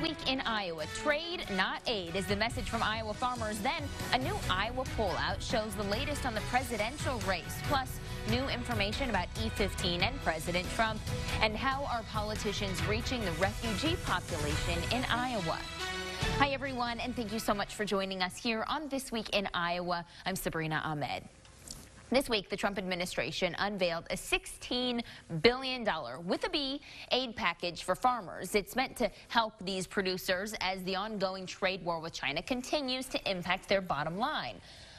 week in Iowa, trade, not aid, is the message from Iowa farmers. Then a new Iowa poll out shows the latest on the presidential race, plus new information about E15 and President Trump, and how are politicians reaching the refugee population in Iowa. Hi, everyone, and thank you so much for joining us here on This Week in Iowa. I'm Sabrina Ahmed. This week, the Trump administration unveiled a $16 billion, with a B, aid package for farmers. It's meant to help these producers as the ongoing trade war with China continues to impact their bottom line.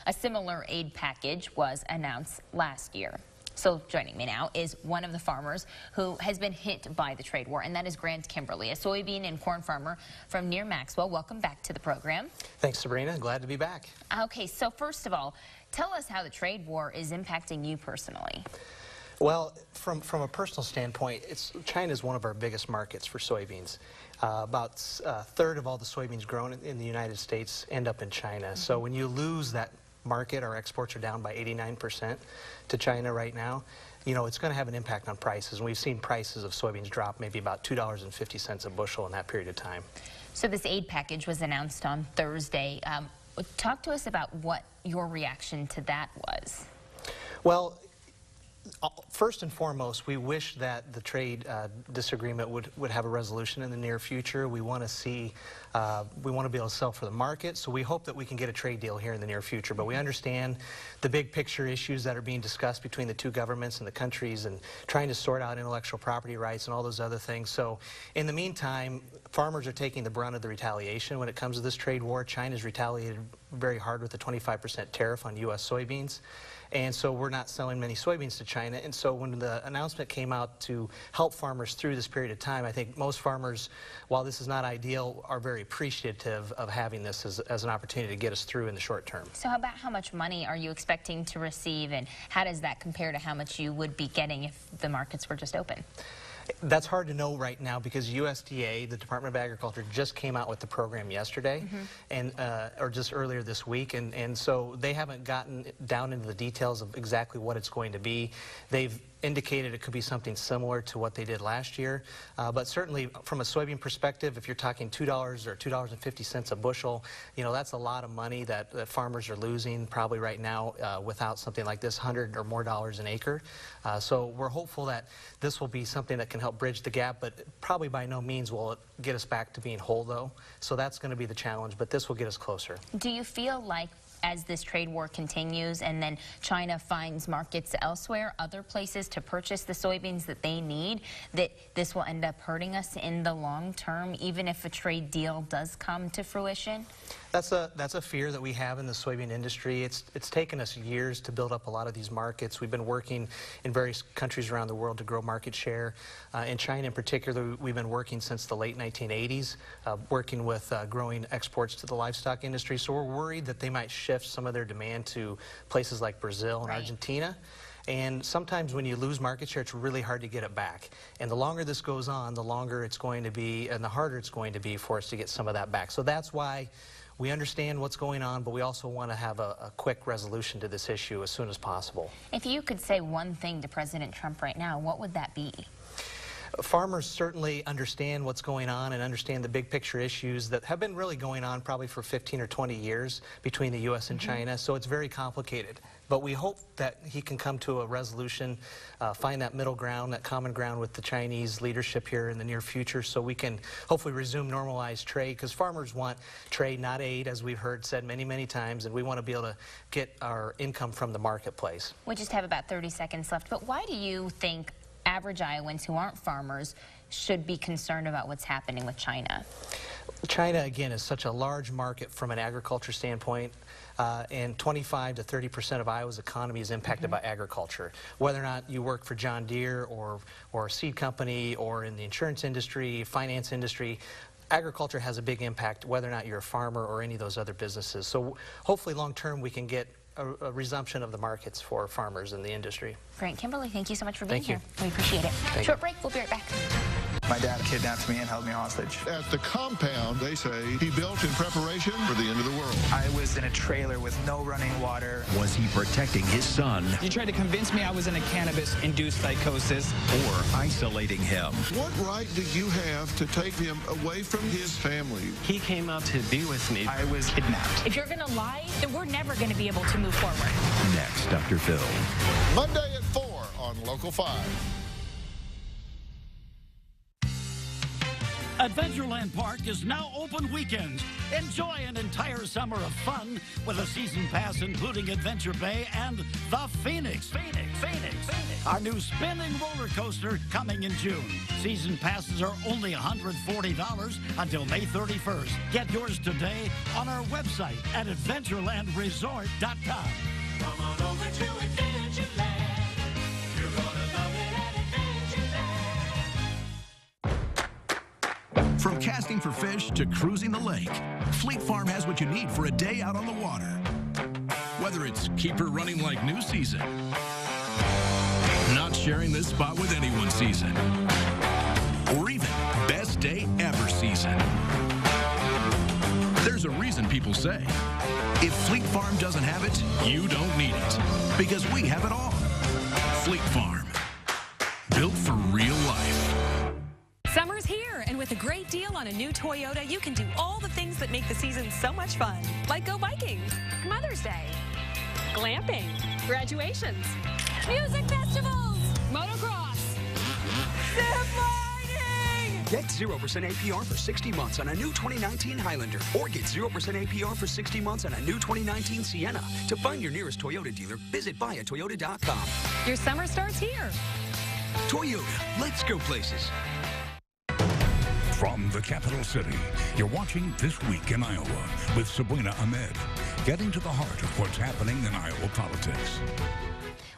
A similar aid package was announced last year. So joining me now is one of the farmers who has been hit by the trade war, and that is Grant Kimberly, a soybean and corn farmer from near Maxwell. Welcome back to the program. Thanks, Sabrina. Glad to be back. Okay, so first of all, tell us how the trade war is impacting you personally. Well, from a personal standpoint, China is one of our biggest markets for soybeans. About a third of all the soybeans grown in the United States end up in China. So when you lose that market, our exports are down by 89% to China right now. You know, it's going to have an impact on prices. And we've seen prices of soybeans drop maybe about $2.50 a bushel in that period of time. So this aid package was announced on Thursday. Talk to us about what your reaction to that was. Well, first and foremost, we wish that the trade disagreement would have a resolution in the near future. We want to see, we want to be able to sell for the market, so we hope that we can get a trade deal here in the near future. But we understand the big picture issues that are being discussed between the two governments and the countries, and trying to sort out intellectual property rights and all those other things. So in the meantime, farmers are taking the brunt of the retaliation when it comes to this trade war. China's retaliated very hard with a 25% tariff on U.S. soybeans. And so we're not selling many soybeans to China. And so when the announcement came out to help farmers through this period of time, I think most farmers, while this is not ideal, are very appreciative of having this as an opportunity to get us through in the short term. So about how much money are you expecting to receive, and how does that compare to how much you would be getting if the markets were just open? That's hard to know right now because USDA, the Department of Agriculture, just came out with the program yesterday, and or just earlier this week, and so they haven't gotten down into the details of exactly what it's going to be. They've indicated it could be something similar to what they did last year, but certainly from a soybean perspective, if you're talking $2 or $2.50 a bushel, you know, that's a lot of money that farmers are losing probably right now without something like this, $100 or more an acre. So we're hopeful that this will be something that can help bridge the gap, but probably by no means will it get us back to being whole, though. So that's going to be the challenge, but this will get us closer. Do you feel like, as this trade war continues and then China finds markets elsewhere, other places to purchase the soybeans that they need, that this will end up hurting us in the long term, even if a trade deal does come to fruition? That's a fear that we have in the soybean industry. It's taken us years to build up a lot of these markets. We've been working in various countries around the world to grow market share. In China in particular, we've been working since the late 1980s, working with growing exports to the livestock industry. So we're worried that they might shift some of their demand to places like Brazil and Argentina. And sometimes when you lose market share, it's really hard to get it back. And the longer this goes on, the longer it's going to be and the harder it's going to be for us to get some of that back. So that's why we understand what's going on, but we also want to have a quick resolution to this issue as soon as possible. If you could say one thing to President Trump right now, what would that be? Farmers certainly understand what's going on and understand the big picture issues that have been really going on probably for 15 or 20 years between the U.S. and China, so it's very complicated. But we hope that he can come to a resolution, find that middle ground, that common ground with the Chinese leadership here in the near future, so we can hopefully resume normalized trade, because farmers want trade, not aid, as we've heard said many, many times, and we want to be able to get our income from the marketplace. We just have about 30 seconds left, but why do you think average Iowans who aren't farmers should be concerned about what's happening with China? China, again, is such a large market from an agriculture standpoint, and 25 to 30% of Iowa's economy is impacted by agriculture. Whether or not you work for John Deere or a seed company or in the insurance industry, finance industry, agriculture has a big impact whether or not you're a farmer or any of those other businesses. So hopefully long term we can get a resumption of the markets for farmers in the industry. Grant Kimberly, thank you so much for being here. Thank you. We appreciate it. Short break, we'll be right back. My dad kidnapped me and held me hostage. At the compound, they say, he built in preparation for the end of the world. I was in a trailer with no running water. Was he protecting his son? You tried to convince me I was in a cannabis-induced psychosis. Or isolating him? What right do you have to take him away from his family? He came out to be with me. I was kidnapped. If you're going to lie, then we're never going to be able to move forward. Next, Dr. Phil. Monday at 4 on Local 5. Adventureland Park is now open weekends. Enjoy an entire summer of fun with a season pass including Adventure Bay and the Phoenix. Our new spinning roller coaster coming in June. Season passes are only $140 until May 31st. Get yours today on our website at adventurelandresort.com. Come on over to Adventureland. You're gonna love it at Adventureland. From casting for fish to cruising the lake, Fleet Farm has what you need for a day out on the water. Whether it's keep her running like new season, not sharing this spot with anyone season, or even best day ever season. There's a reason people say, if Fleet Farm doesn't have it, you don't need it. Because we have it all. Fleet Farm. Built for real life. Summer's here, and with a great deal on a new Toyota, you can do all the things that make the season so much fun. Like go biking, Mother's Day, glamping, graduations, music festivals, motocross, zip-lining! Get 0% APR for 60 months on a new 2019 Highlander, or get 0% APR for 60 months on a new 2019 Sienna. To find your nearest Toyota dealer, visit buyatoyota.com. Your summer starts here. Toyota, let's go places. From the capital city, you're watching This Week in Iowa with Sabrina Ahmed, getting to the heart of what's happening in Iowa politics.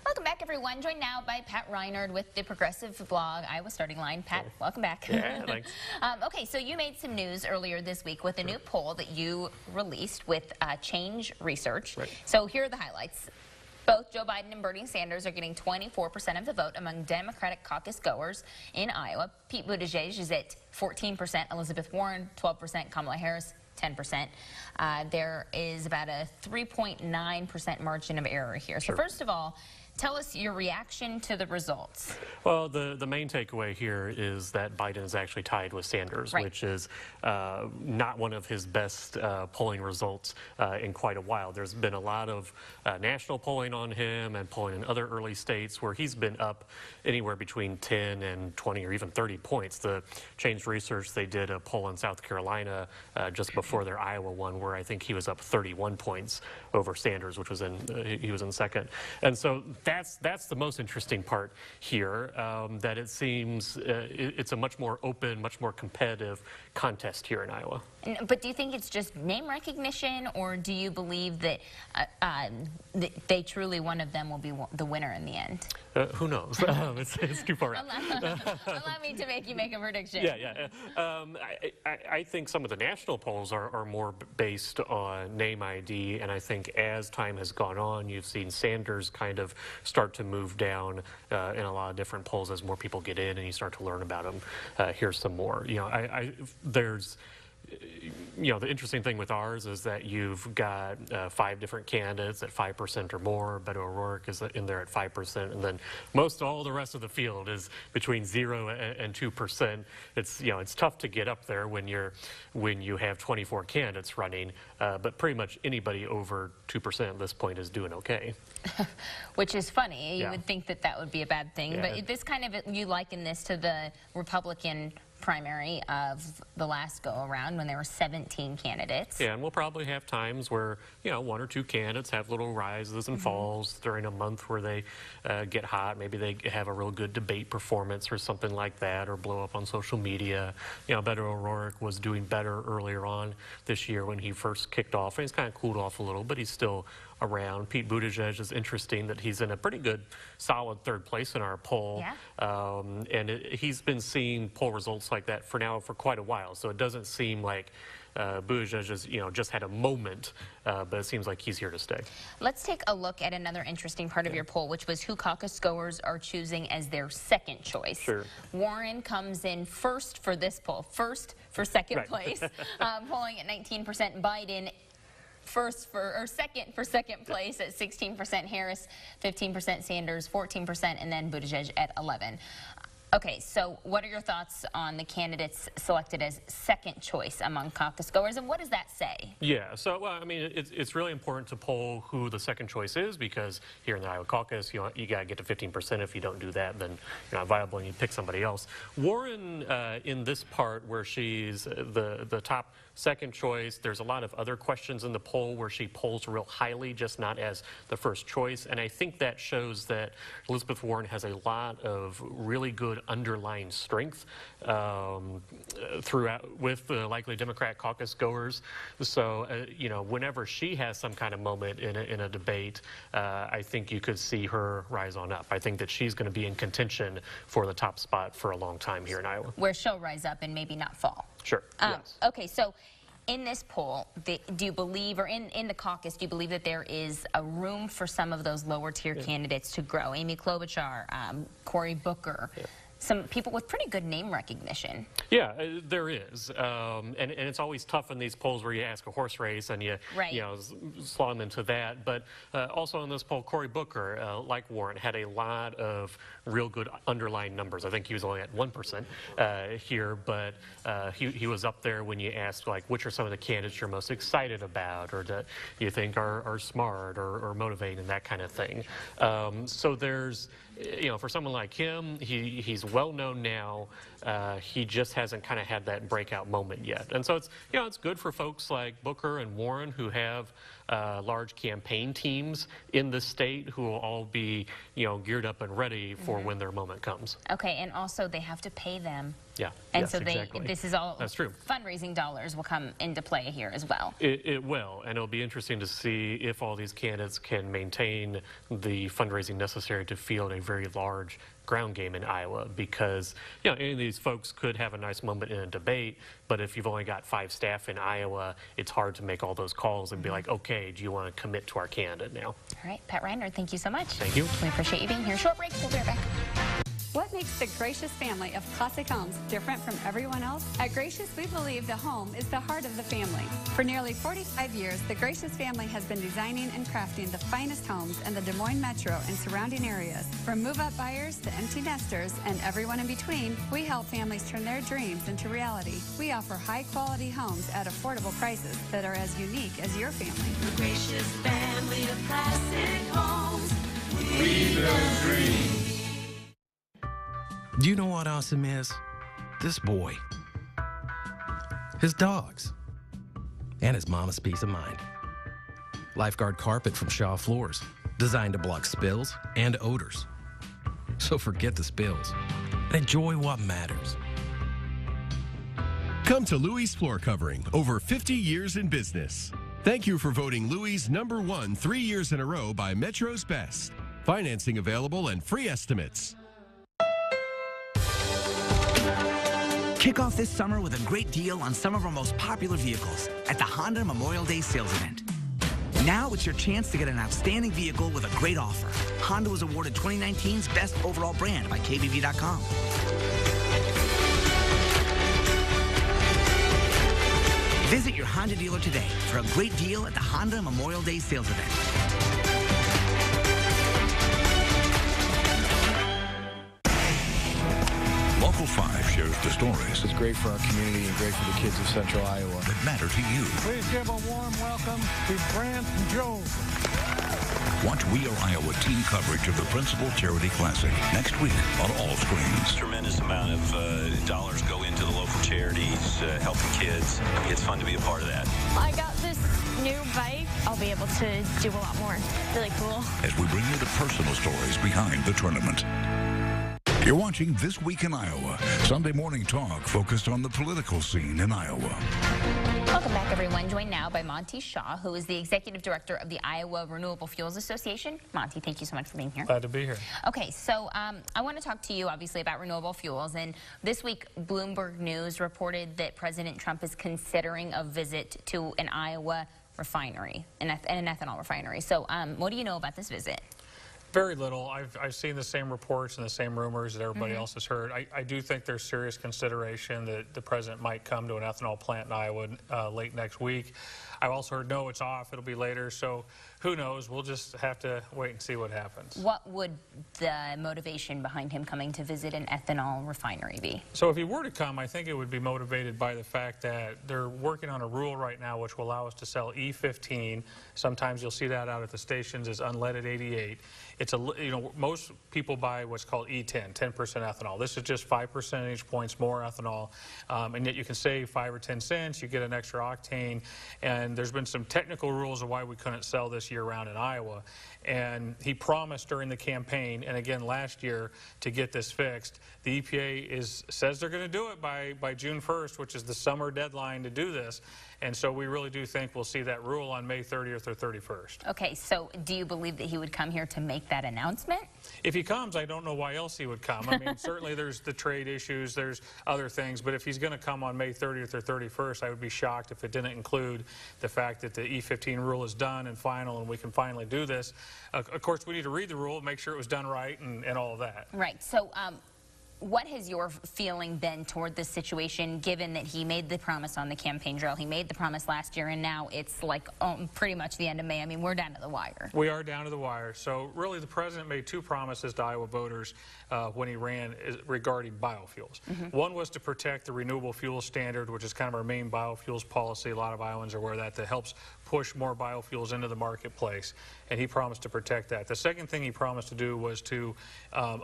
Welcome back, everyone. Joined now by Pat Reinard with the progressive blog Iowa Starting Line. Pat, welcome back. Yeah, thanks. Okay, so you made some news earlier this week with a new poll that you released with Change Research. Right. So here are the highlights. Both Joe Biden and Bernie Sanders are getting 24% of the vote among Democratic caucus goers in Iowa. Pete Buttigieg is at 14%, Elizabeth Warren 12%, Kamala Harris 10%. There is about a 3.9% margin of error here. So first of all, tell us your reaction to the results. Well, the main takeaway here is that Biden is actually tied with Sanders, right, which is not one of his best polling results in quite a while. There's been a lot of national polling on him and polling in other early states where he's been up anywhere between 10 and 20 or even 30 points. The Change Research, they did a poll in South Carolina just before their Iowa one where I think he was up 31 points over Sanders, which was he was in second. And so that's the most interesting part here, that it seems it's a much more open, much more competitive contest here in Iowa. But do you think it's just name recognition, or do you believe that they truly, one of them will be the winner in the end? Who knows? It's too far out. Allow me to make you make a prediction. Yeah. I think some of the national polls are more based on name ID, and I think as time has gone on, you've seen Sanders kind of start to move down in a lot of different polls as more people get in and you start to learn about them. Here's some more. There's the interesting thing with ours is that you've got 5 different candidates at 5% or more. Beto O'Rourke is in there at 5%, and then most all the rest of the field is between 0 and 2%. It's tough to get up there when you have 24 candidates running, but pretty much anybody over 2% at this point is doing okay. Which is funny. You would think that would be a bad thing, but this kind of, you liken this to the Republican primary of the last go-around when there were 17 candidates. Yeah, and we'll probably have times where, 1 or 2 candidates have little rises and falls during a month where they get hot. Maybe they have a real good debate performance or something like that, or blow up on social media. Beto O'Rourke was doing better earlier on this year when he first kicked off, and he's kind of cooled off a little, but he's still around. Pete Buttigieg is interesting that he's in a pretty good, solid third place in our poll. Yeah. And he's been seeing poll results like that for quite a while. So it doesn't seem like Buttigieg has, just had a moment, but it seems like he's here to stay. Let's take a look at another interesting part of your poll, which was who caucus goers are choosing as their second choice. Sure. Warren comes in first for this poll, first for second place, polling at 19%. Biden second for second place at 16%. Harris 15%. Sanders 14%, and then Buttigieg at 11%. Okay, so what are your thoughts on the candidates selected as second choice among caucus goers, and what does that say? Yeah, so, well, I mean, it's really important to poll who the second choice is, because here in the Iowa caucus, you got to get to 15%. If you don't do that, then you're not viable and you pick somebody else. Warren, in this part where she's the top second choice, there's a lot of other questions in the poll where she polls real highly, just not as the first choice. And I think that shows that Elizabeth Warren has a lot of really good underlying strength throughout with the likely Democrat caucus goers. So, whenever she has some kind of moment in a debate, I think you could see her rise on up. I think that she's going to be in contention for the top spot for a long time here in Iowa. Where she'll rise up and maybe not fall. Sure. Yes. Okay, so in this poll, do you believe, or in the caucus, do you believe that there is a room for some of those lower tier candidates to grow? Amy Klobuchar, Cory Booker, some people with pretty good name recognition. Yeah, there is. And it's always tough in these polls where you ask a horse race and you slot them into that. But also in this poll, Cory Booker, like Warren, had a lot of real good underlying numbers. I think he was only at 1% here, but he was up there when you asked, like, which are some of the candidates you're most excited about or that you think are smart or motivating and that kind of thing. So there's, for someone like him, he's well known now. He just hasn't kind of had that breakout moment yet. And so it's good for folks like Booker and Warren who have large campaign teams in the state who will all be, geared up and ready for when their moment comes. Okay, and also they have to pay them. Yeah. And yes, so exactly. This is all That's true. Fundraising dollars will come into play here as well. It will, and it'll be interesting to see if all these candidates can maintain the fundraising necessary to field a very large ground game in Iowa, because any of these folks could have a nice moment in a debate, but if you've only got 5 staff in Iowa, it's hard to make all those calls and be like, okay, do you want to commit to our candidate now? All right, Pat Reiner, thank you so much. Thank you. We appreciate you being here. Short break, we'll be right back. What makes the Gracious family of classic homes different from everyone else? At Gracious, we believe the home is the heart of the family. For nearly 45 years, the Gracious family has been designing and crafting the finest homes in the Des Moines metro and surrounding areas. From move-up buyers to empty nesters and everyone in between, we help families turn their dreams into reality. We offer high-quality homes at affordable prices that are as unique as your family. The Gracious family of classic homes. We build dreams. Do you know what awesome is? This boy. His dogs. And his mama's peace of mind. Lifeguard carpet from Shaw Floors, designed to block spills and odors. So forget the spills and enjoy what matters. Come to Louis Floor Covering, over 50 years in business. Thank you for voting Louis #1 3 years in a row by Metro's Best. Financing available and free estimates. Kick off this summer with a great deal on some of our most popular vehicles at the Honda Memorial Day sales event. Now it's your chance to get an outstanding vehicle with a great offer. Honda was awarded 2019's Best Overall Brand by KBB.com. Visit your Honda dealer today for a great deal at the Honda Memorial Day sales event. Local 5 shares the stories. It's great for our community and great for the kids of Central Iowa. That matter to you. Please give a warm welcome to Brant and Joe. Watch We Are Iowa team coverage of the Principal Charity Classic next week on all screens. Tremendous amount of dollars go into the local charities, helping kids. It's fun to be a part of that. I got this new bike. I'll be able to do a lot more. Really cool. As we bring you the personal stories behind the tournament. You're watching This Week in Iowa, Sunday morning talk focused on the political scene in Iowa. Welcome back, everyone. Joined now by Monty Shaw, who is the Executive Director of the Iowa Renewable Fuels Association. Monty, thank you so much for being here. Glad to be here. Okay, so I want to talk to you, obviously, about renewable fuels. And this week, Bloomberg News reported that President Trump is considering a visit to an Iowa refinery, an ethanol refinery. So what do you know about this visit? Very little. I've seen the same reports and the same rumors that everybody else has heard. I do think there's serious consideration that the president might come to an ethanol plant in Iowa late next week. I've also heard, no, it's off. It'll be later. So who knows? We'll just have to wait and see what happens. What would the motivation behind him coming to visit an ethanol refinery be? So if he were to come, I think it would be motivated by the fact that they're working on a rule right now which will allow us to sell E15. Sometimes you'll see that out at the stations as unleaded 88. It's most people buy what's called E10, 10% ethanol. This is just 5 percentage points more ethanol, and yet you can save 5 or 10 cents. You get an extra octane, and there's been some technical rules of why we couldn't sell this year-round in Iowa. And he promised during the campaign, and again last year, to get this fixed. The EPA says they're going to do it by June 1st, which is the summer deadline to do this. And so we really do think we'll see that rule on May 30th or 31st. Okay, so do you believe that he would come here to make that announcement? If he comes, I don't know why else he would come. I mean, certainly there's the trade issues, there's other things, but if he's going to come on May 30th or 31st, I would be shocked if it didn't include the fact that the E15 rule is done and final and we can finally do this. Of course, we need to read the rule, make sure it was done right and all of that. Right. So what has your feeling been toward this situation, given that he made the promise on the campaign trail? He made the promise last year, and now it's like pretty much the end of May. I mean, we're down to the wire. We are down to the wire. So really, the president made 2 promises to Iowa voters when he ran regarding biofuels. One was to protect the renewable fuel standard, which is kind of our main biofuels policy. A lot of Iowans are aware of that helps push more biofuels into the marketplace, and he promised to protect that. The second thing he promised to do was to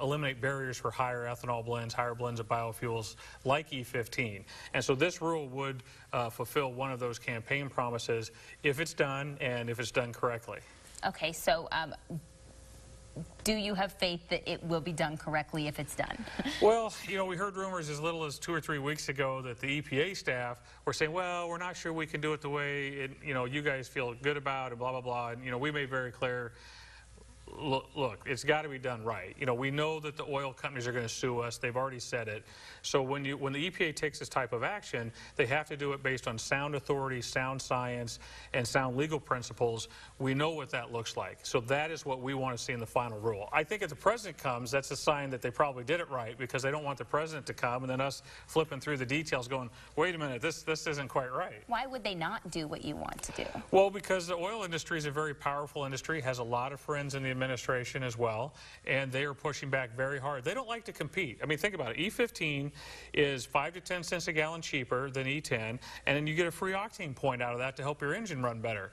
eliminate barriers for higher ethanol blends, higher blends of biofuels like E15. And so this rule would fulfill one of those campaign promises if it's done and if it's done correctly. Okay, so do you have faith that it will be done correctly if it's done? Well, we heard rumors as little as 2 or 3 weeks ago that the EPA staff were saying, well, we're not sure we can do it the way you guys feel good about and blah, blah, blah. And, we made very clear, look, it's got to be done right. We know that the oil companies are going to sue us. They've already said it. So when the EPA takes this type of action, they have to do it based on sound authority, sound science, and sound legal principles. We know what that looks like. So that is what we want to see in the final rule. I think if the president comes, that's a sign that they probably did it right, because they don't want the president to come and then us flipping through the details going, wait a minute, this isn't quite right. Why would they not do what you want to do? Well, because the oil industry is a very powerful industry, has a lot of friends in the administration as well, and they are pushing back very hard. They don't like to compete. I mean, think about it. E15 is 5 to 10 cents a gallon cheaper than E10, and then you get a free octane point out of that to help your engine run better.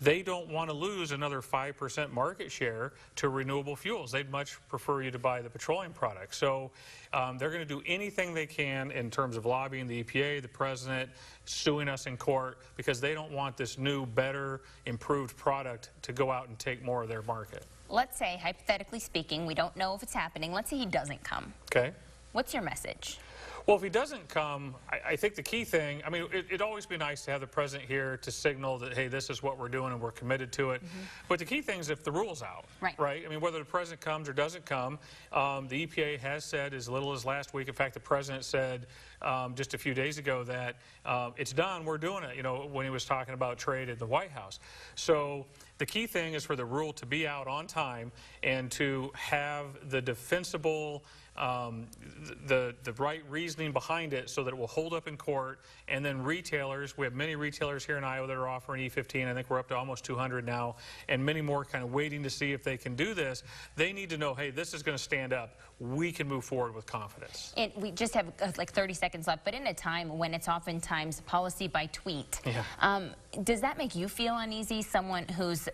They don't want to lose another 5% market share to renewable fuels. They'd much prefer you to buy the petroleum product. So they're going to do anything they can in terms of lobbying the EPA, the president, suing us in court, because they don't want this new, better, improved product to go out and take more of their market. Let's say, hypothetically speaking, we don't know if it's happening. Let's say he doesn't come. Okay. What's your message? Well, if he doesn't come, I think the key thing, I mean, it'd always be nice to have the president here to signal that, hey, this is what we're doing and we're committed to it. But the key thing is if the rule's out, right? I mean, whether the president comes or doesn't come, the EPA has said as little as last week. In fact, the president said just a few days ago that it's done, we're doing it, when he was talking about trade at the White House. So the key thing is for the rule to be out on time and to have the defensible, the right reasoning behind it so that it will hold up in court. And then retailers, we have many retailers here in Iowa that are offering E15. I think we're up to almost 200 now, and many more kind of waiting to see if they can do this. They need to know, hey, this is going to stand up. We can move forward with confidence. And we just have like 30 seconds left, but in a time when it's oftentimes policy by tweet, does that make you feel uneasy, someone whose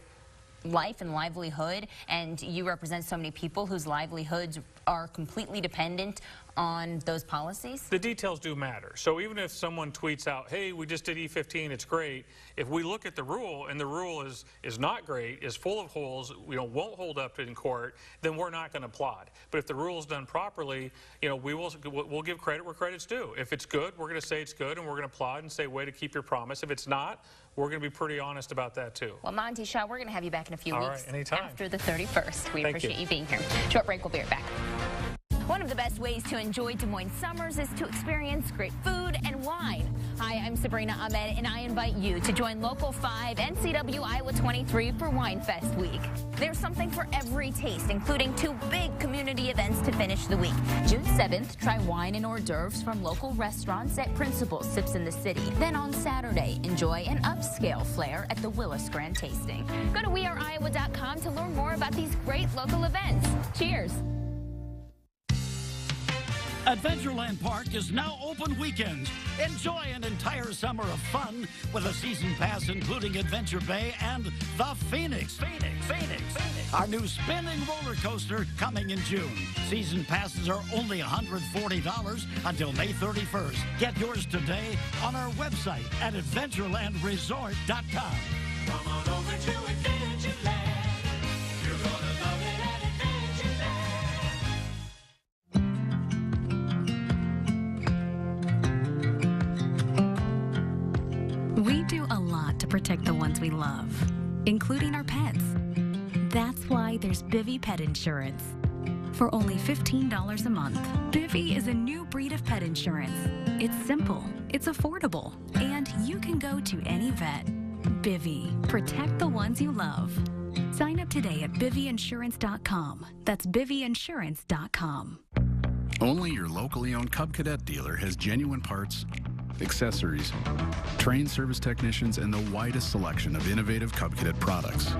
life and livelihood, and you represent so many people whose livelihoods are completely dependent on those policies? The details do matter. So even if someone tweets out, hey, we just did E15, it's great, if we look at the rule and the rule is not great, is full of holes, won't hold up in court, then we're not going to applaud. But if the rule is done properly, we'll give credit where credit's due. If it's good, we're going to say it's good, and we're going to applaud and say, way to keep your promise. If it's not, we're going to be pretty honest about that, too. Well, Monty Shaw, we're going to have you back in a few All weeks. right, anytime. After the 31st. We Thank appreciate you. you being here. Short break, we'll be right back. One of the best ways to enjoy Des Moines summers is to experience great food and wine. Hi, I'm Sabrina Ahmed, and I invite you to join Local 5 NCW Iowa 23 for Wine Fest Week. There's something for every taste, including 2 big community events to finish the week. June 7th, try wine and hors d'oeuvres from local restaurants at Principal Sips in the City. Then on Saturday, enjoy an upscale flair at the Willis Grand Tasting. Go to weareiowa.com to learn more about these great local events. Cheers. Adventureland Park is now open weekends. Enjoy an entire summer of fun with a season pass including Adventure Bay and the Phoenix. Our new spinning roller coaster coming in June. Season passes are only $140 until May 31st. Get yours today on our website at adventurelandresort.com. Come on over to Adventureland. You're gonna love it at Adventureland. We do a lot to protect the ones we love, including our pets. That's why there's Bivy Pet Insurance. For only $15 a month, Bivy is a new breed of pet insurance. It's simple, it's affordable, and you can go to any vet. Bivy, protect the ones you love. Sign up today at bivyinsurance.com. That's bivyinsurance.com. Only your locally owned Cub Cadet dealer has genuine parts, accessories, trained service technicians, and the widest selection of innovative Cub Cadet products.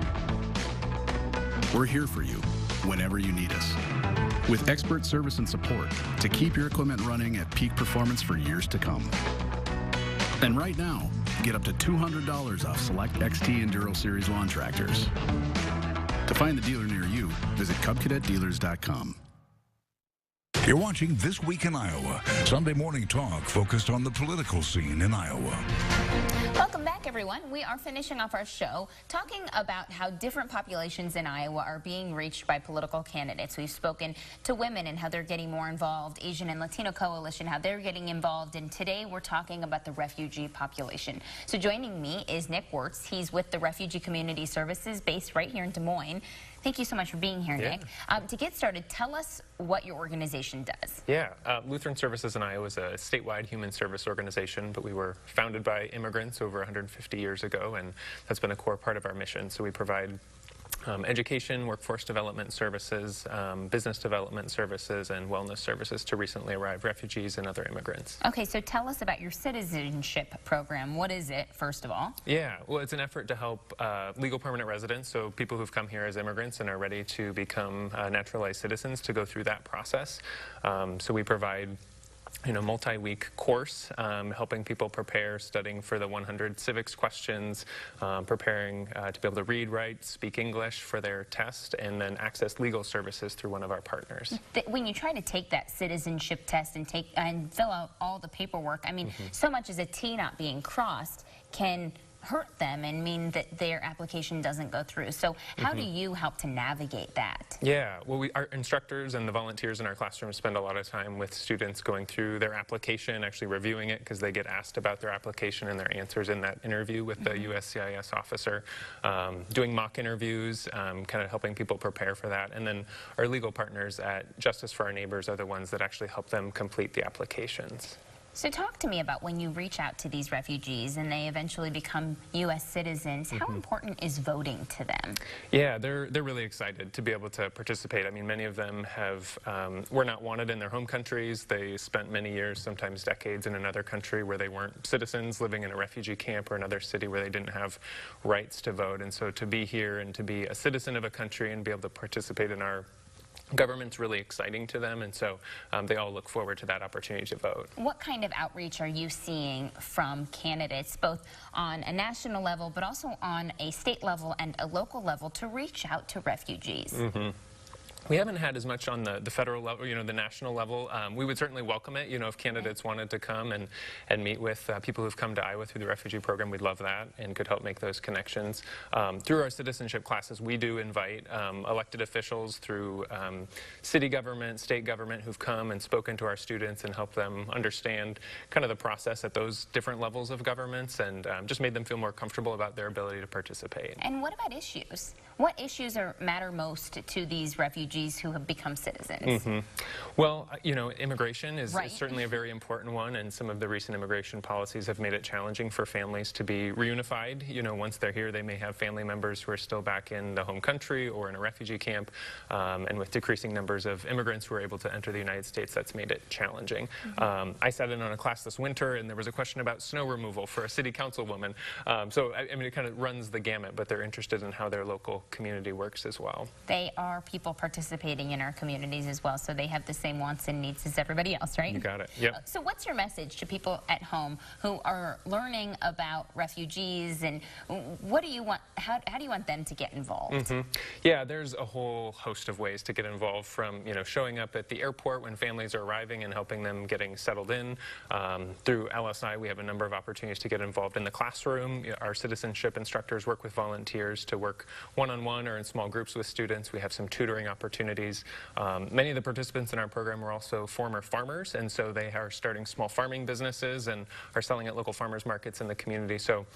We're here for you whenever you need us, with expert service and support to keep your equipment running at peak performance for years to come. And right now, get up to $200 off select XT Enduro Series lawn tractors. To find the dealer near you, visit CubCadetDealers.com. You're watching This Week in Iowa, Sunday morning talk focused on the political scene in Iowa. Welcome back, everyone. We are finishing off our show talking about how different populations in Iowa are being reached by political candidates. We've spoken to women and how they're getting more involved, Asian and Latino Coalition, how they're getting involved, and today we're talking about the refugee population. So joining me is Nick Wirtz. He's with the Refugee Community Services based right here in Des Moines. Thank you so much for being here, Nick. To get started, tell us what your organization does. Yeah, Lutheran Services in Iowa is a statewide human service organization, but we were founded by immigrants over 150 years ago, and that's been a core part of our mission. So we provide education, workforce development services, business development services, and wellness services to recently arrived refugees and other immigrants. Okay, so tell us about your citizenship program. What is it, first of all? Yeah, well, it's an effort to help legal permanent residents, so people who've come here as immigrants and are ready to become naturalized citizens, to go through that process. So we provide multi-week course, helping people prepare, studying for the 100 civics questions, preparing to be able to read, write, speak English for their test, and then access legal services through one of our partners. When you try to take that citizenship test and fill out all the paperwork, I mean, so much as a T not being crossed can hurt them and mean that their application doesn't go through. So how do you help to navigate that? Yeah, well, our instructors and the volunteers in our classroom spend a lot of time with students going through their application, actually reviewing it, because they get asked about their application and their answers in that interview with the USCIS officer, doing mock interviews, kind of helping people prepare for that. And then our legal partners at Justice for Our Neighbors are the ones that actually help them complete the applications. So talk to me about when you reach out to these refugees and they eventually become U.S. citizens, how important is voting to them? Yeah, they're really excited to be able to participate. I mean, many of them were not wanted in their home countries. They spent many years, sometimes decades, in another country where they weren't citizens, living in a refugee camp or another city where they didn't have rights to vote. And so to be here and to be a citizen of a country and be able to participate in our government's really exciting to them, and so they all look forward to that opportunity to vote. What kind of outreach are you seeing from candidates, both on a national level, but also on a state level and a local level, to reach out to refugees? We haven't had as much on the federal level, the national level. We would certainly welcome it, if candidates wanted to come and meet with people who've come to Iowa through the refugee program. We'd love that and could help make those connections. Through our citizenship classes, we do invite elected officials through city government, state government who've come and spoken to our students and helped them understand kind of the process at those different levels of governments and just made them feel more comfortable about their ability to participate. And what about issues? What issues matter most to these refugees who have become citizens? Well, immigration is certainly a very important one, and some of the recent immigration policies have made it challenging for families to be reunified. Once they're here, they may have family members who are still back in the home country or in a refugee camp, and with decreasing numbers of immigrants who are able to enter the United States, that's made it challenging. I sat in on a class this winter, and there was a question about snow removal for a city councilwoman. So, I mean, it kind of runs the gamut, but they're interested in how their local community works as well. They are people participating in our communities as well, so they have the same wants and needs as everybody else, right? You got it. Yep. So what's your message to people at home who are learning about refugees, and what do you want, how do you want them to get involved? Yeah, there's a whole host of ways to get involved, from showing up at the airport when families are arriving and helping them getting settled in. Through LSI, we have a number of opportunities to get involved in the classroom. Our citizenship instructors work with volunteers to work one-on-one or in small groups with students. We have some tutoring opportunities. Many of the participants in our program are also former farmers, and so they are starting small farming businesses and are selling at local farmers markets in the community. So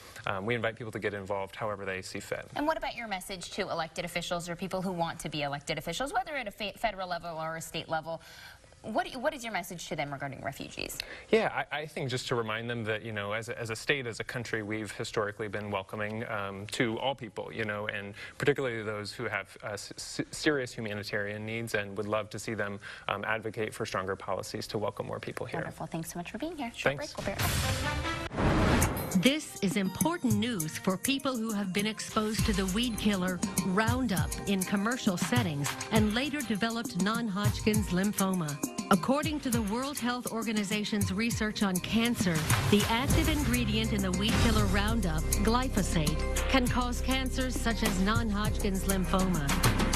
we invite people to get involved however they see fit. And what about your message to elected officials or people who want to be elected officials, whether at a federal level or a state level? What is your message to them regarding refugees? Yeah, I think just to remind them that, as a state, as a country, we've historically been welcoming to all people, and particularly those who have serious humanitarian needs, and would love to see them advocate for stronger policies to welcome more people here. Wonderful. Thanks so much for being here. Short Thanks. break. We'll be right back. This is important news for people who have been exposed to the weed killer Roundup in commercial settings and later developed non-Hodgkin's lymphoma. According to the World Health Organization's research on cancer, the active ingredient in the weed killer Roundup, glyphosate, can cause cancers such as non-Hodgkin's lymphoma.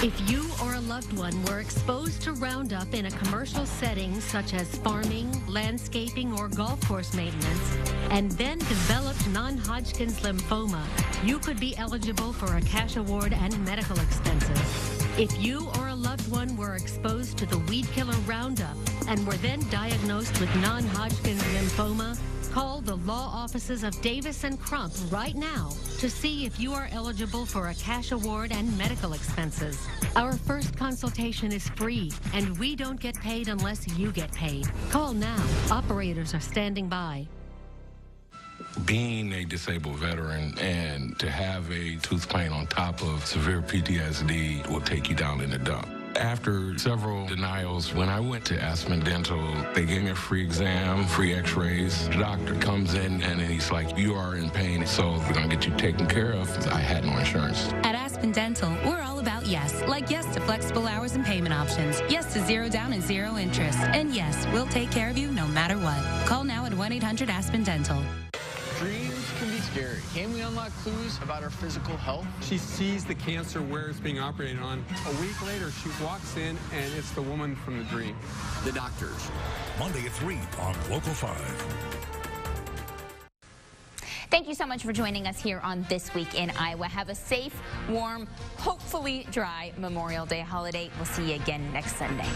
If you or a loved one were exposed to Roundup in a commercial setting such as farming, landscaping, or golf course maintenance, and then developed non-Hodgkin's lymphoma, you could be eligible for a cash award and medical expenses. If you or a loved one were exposed to the weed killer Roundup and were then diagnosed with non-Hodgkin's lymphoma, call the law offices of Davis and Crump right now to see if you are eligible for a cash award and medical expenses. Our first consultation is free, and we don't get paid unless you get paid. Call now. Operators are standing by. Being a disabled veteran and to have a tooth pain on top of severe PTSD will take you down in the dump. After several denials, when I went to Aspen Dental, they gave me a free exam, free x-rays. The doctor comes in and he's like, you are in pain, so we're going to get you taken care of. I had no insurance. At Aspen Dental, we're all about yes. Like yes to flexible hours and payment options. Yes to 0 down and 0 interest. And yes, we'll take care of you no matter what. Call now at 1-800-ASPEN-DENTAL. Dreams can be scary. Can we unlock clues about our physical health? She sees the cancer where it's being operated on. A week later, she walks in, and it's the woman from the dream. The Doctors. Monday at 3 on Local 5. Thank you so much for joining us here on This Week in Iowa. Have a safe, warm, hopefully dry Memorial Day holiday. We'll see you again next Sunday.